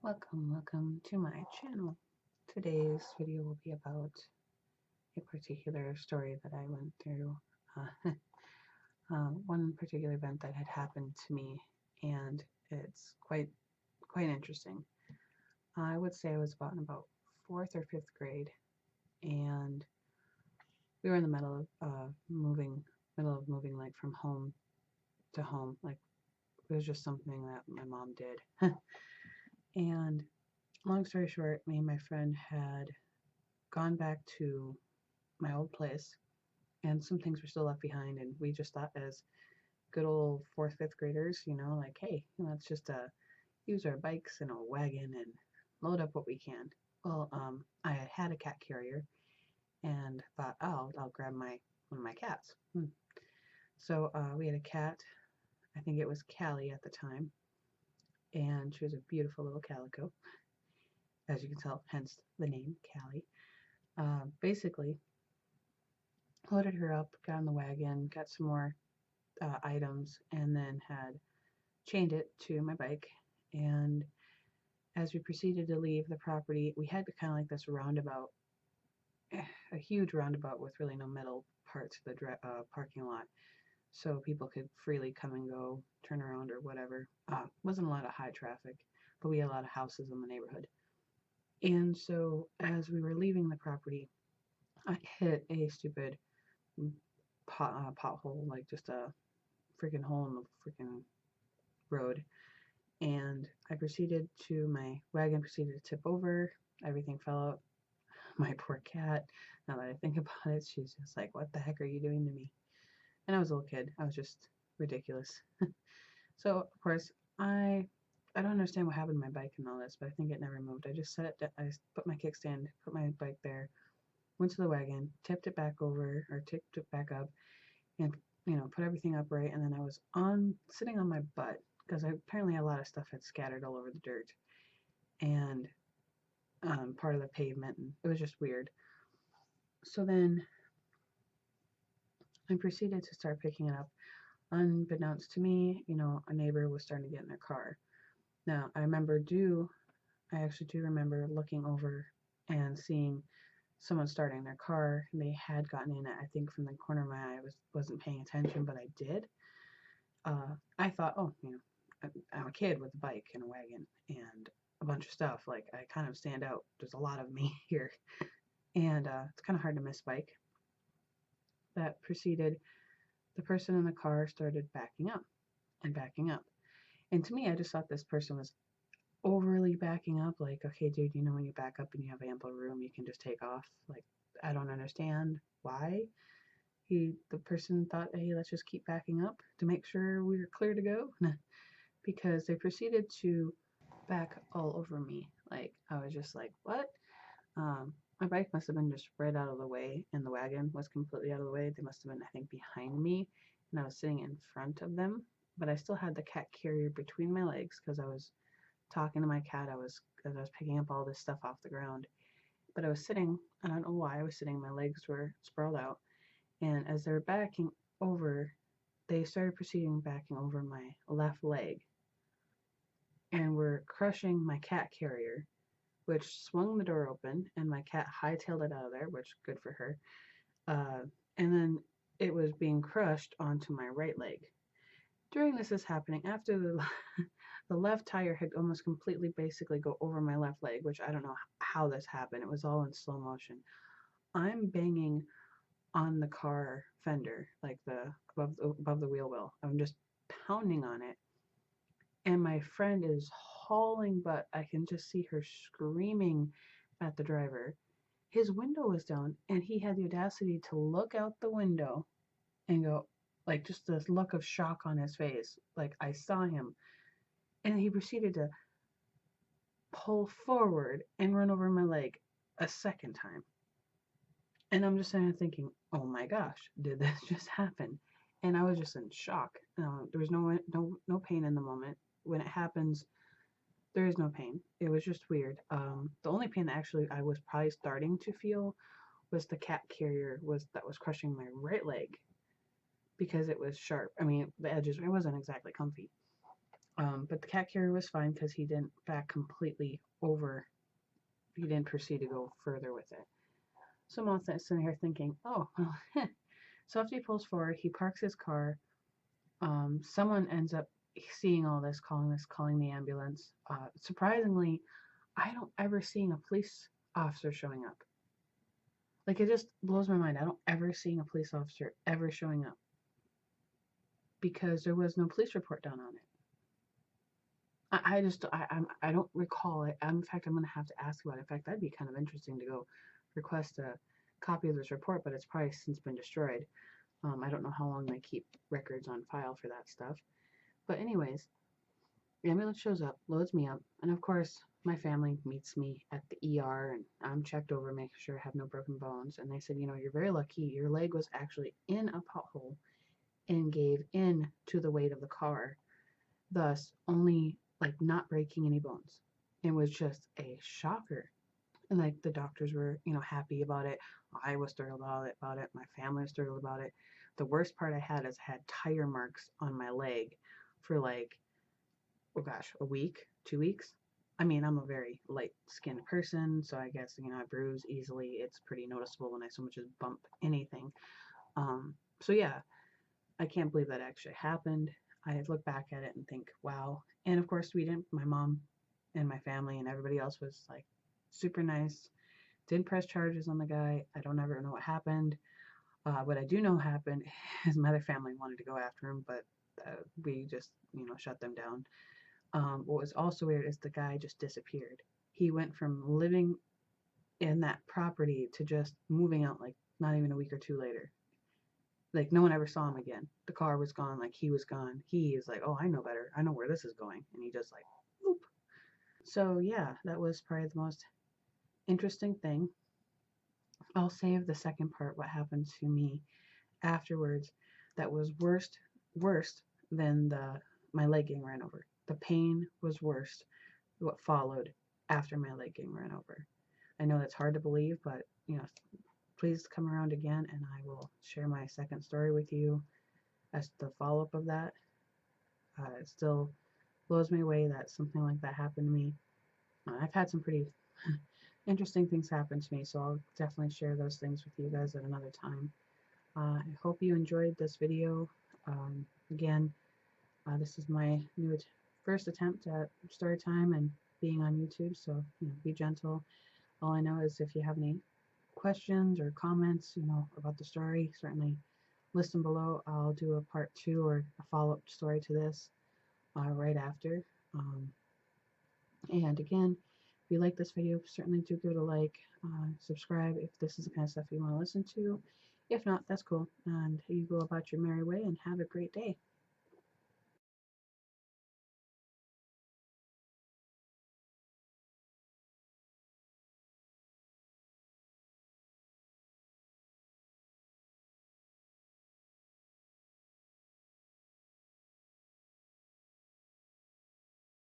Welcome to my channel. Today's video will be about a particular story that I went through, uh, one particular event that had happened to me, and it's quite interesting. I would say I was in about fourth or fifth grade, and we were in the middle of moving like from home to home. Like it was just something that my mom did. And long story short, me and my friend had gone back to my old place, and some things were still left behind. And we just thought, as good old fourth, fifth graders, like, hey, let's just use our bikes and a wagon and load up what we can. Well, I had a cat carrier and thought, oh, I'll grab one of my cats. So we had a cat. I think it was Callie at the time, and she was a beautiful little calico, as you can tell, hence the name Callie. Basically, loaded her up, got in the wagon, got some more items, and then had chained it to my bike. And as we proceeded to leave the property, we had kind of like this roundabout, a huge roundabout with really no middle part to the parking lot, so people could freely come and go, turn around or whatever. Wasn't a lot of high traffic, but we had a lot of houses in the neighborhood. And so as we were leaving the property, I hit a stupid pothole, like just a freaking hole in the freaking road. And my wagon proceeded to tip over. Everything fell out. My poor cat, now that I think about it, she's just like, what the heck are you doing to me? And I was a little kid. I was just ridiculous. So, of course, I don't understand what happened to my bike and all this, but I think it never moved. I just set it, I put my kickstand, put my bike there, went to the wagon, tipped it back over, or tipped it back up, and put everything upright. And then I was sitting on my butt because apparently a lot of stuff had scattered all over the dirt and part of the pavement, and it was just weird. So then I proceeded to start picking it up. Unbeknownst to me, a neighbor was starting to get in their car. Now I actually do remember looking over and seeing someone starting their car. They had gotten in it, I think, from the corner of my eye. I wasn't paying attention, but I did. I thought, oh, I'm a kid with a bike and a wagon and a bunch of stuff. Like, I kind of stand out. There's a lot of me here. And it's kind of hard to miss bike. That proceeded, the person in the car started backing up and backing up. And to me, I just thought this person was overly backing up. Like, okay, dude, when you back up and you have ample room, you can just take off. Like, I don't understand why. The person thought, hey, let's just keep backing up to make sure we're clear to go. Because they proceeded to back all over me. Like, I was just like, what? My bike must have been just spread out of the way, and the wagon was completely out of the way. They must have been, I think, behind me, and I was sitting in front of them. But I still had the cat carrier between my legs because I was talking to my cat. As I was picking up all this stuff off the ground. But I was sitting. I don't know why I was sitting. My legs were sprawled out, and as they were backing over, they started proceeding backing over my left leg, and were crushing my cat carrier, which swung the door open, and my cat hightailed it out of there, which good for her. And then it was being crushed onto my right leg. During this is happening, after the left tire had almost completely basically go over my left leg, which I don't know how this happened. It was all in slow motion. I'm banging on the car fender, like above the wheel well. I'm just pounding on it, and my friend is hauling butt. I can just see her screaming at the driver. His window was down, and he had the audacity to look out the window and go, like, just this look of shock on his face. Like, I saw him. And he proceeded to pull forward and run over my leg a second time. And I'm just sitting there thinking, oh my gosh, did this just happen? And I was just in shock. There was no pain in the moment. When it happens, there is no pain. It was just weird. The only pain that actually I was probably starting to feel was the cat carrier that was crushing my right leg because it was sharp. I mean, the edges, it wasn't exactly comfy. But the cat carrier was fine because he didn't back completely over. He didn't proceed to go further with it. So I'm all sitting here thinking, oh, so after he pulls forward, he parks his car. Someone ends up seeing all this, calling the ambulance. Surprisingly, I don't ever seeing a police officer showing up. Like, it just blows my mind. I don't ever seeing a police officer ever showing up because there was no police report done on it. I don't recall it. In fact, I'm gonna have to ask about it. In fact, that'd be kind of interesting to go request a copy of this report, but it's probably since been destroyed. I don't know how long they keep records on file for that stuff. But anyways, the ambulance shows up, loads me up, and of course, my family meets me at the ER, and I'm checked over, making sure I have no broken bones. And they said, you're very lucky. Your leg was actually in a pothole and gave in to the weight of the car, thus only like not breaking any bones. It was just a shocker. And like the doctors were, happy about it. I was thrilled about it. My family was thrilled about it. The worst part I had is I had tire marks on my leg for like, oh gosh, a week, 2 weeks. I mean, I'm a very light skinned person, so I guess, I bruise easily. It's pretty noticeable when I so much as bump anything. So yeah, I can't believe that actually happened. I look back at it and think, wow. And of course, my mom and my family and everybody else was like super nice. Didn't press charges on the guy. I don't ever know what happened. What I do know happened is my other family wanted to go after him, but we just, shut them down. What was also weird is the guy just disappeared. He went from living in that property to just moving out like not even a week or two later. Like no one ever saw him again. The car was gone, like he was gone. He is like, oh, I know better. I know where this is going. And he just like, whoop. So yeah, that was probably the most interesting thing. I'll save the second part, what happened to me afterwards, that was worst than my leg getting ran over. The pain was worse what followed after my leg getting ran over. I know that's hard to believe, but please come around again and I will share my second story with you as the follow-up of that. It still blows me away that something like that happened to me. I've had some pretty interesting things happen to me, so I'll definitely share those things with you guys at another time. I hope you enjoyed this video. Again, this is my first attempt at story time and being on YouTube, so be gentle. All I know is if you have any questions or comments, about the story, certainly list them below. I'll do a part 2 or a follow-up story to this right after. And again, if you like this video, certainly do give it a like, subscribe if this is the kind of stuff you want to listen to. If not, that's cool. And you go about your merry way and have a great day.